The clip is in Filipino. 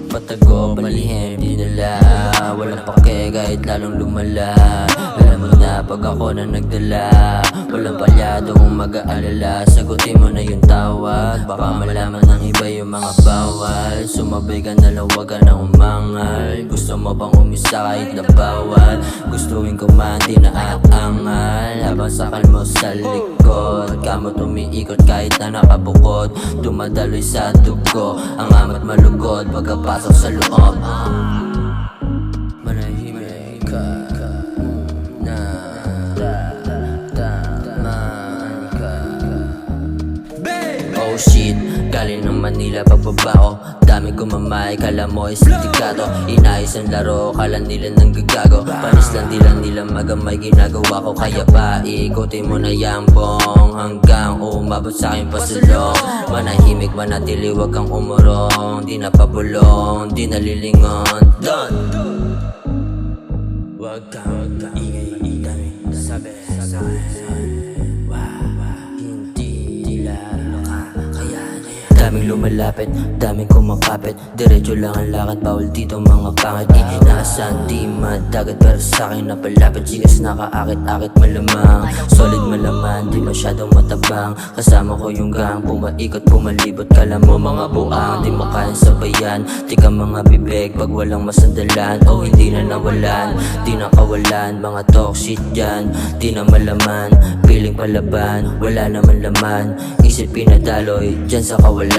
Patago, palihim, di nila walang pake kahit lalong lumala. Alam mo na pag ako na nagdala, walang palyadong mag-aalala. Sagutin mo na yung tawag, baka malaman ng iba yung mga bawal. Sumabay ka na lang, wag ka na umangal. Gusto mo bang umisa kahit na bawal? Gustuin ko man di na aangal. Habang sakal mo sa likod, kamot umiikot kahit na nakabukod. Dumadaloy sa dugo, ang amat malugod pagkapasok sa loob. Manahimik ka na tamaan ka. Oh shit, galing ng Manila pagbaba ko. Daming kumamay, kala mo ay sindikato. Inayos ang laro, kala nila nang gagago. Panis lang di lang nila magamay ginagawa ko. Kaya pa ikutin mo na yambong hanggang umabot sa aking pasulong. Manahimik, manatili, wag kang umurong. Di na pabulong, di nalilingon. Don! Wag kang ingay-ingay, sabi sa akin. Daming lumalapit, daming kumakapit. Diretso lang ang lakad, bawal dito mga pangit. Inaasahan di madagat, pero sa'kin napalapit. Sigas nakaakit-akit malamang, solid malaman, di masyadong matabang. Kasama ko yung gang, pumaikot, pumalibot. Kala mo mga buang, di mo kaya sabayan. Di ka mga bibig, pag walang masandalan. O hindi na nawalan, di nakawalan. Mga toxic dyan, di na malaman. Piling palaban, wala naman laman. Isip pinadaloy, dyan sa kawalaan.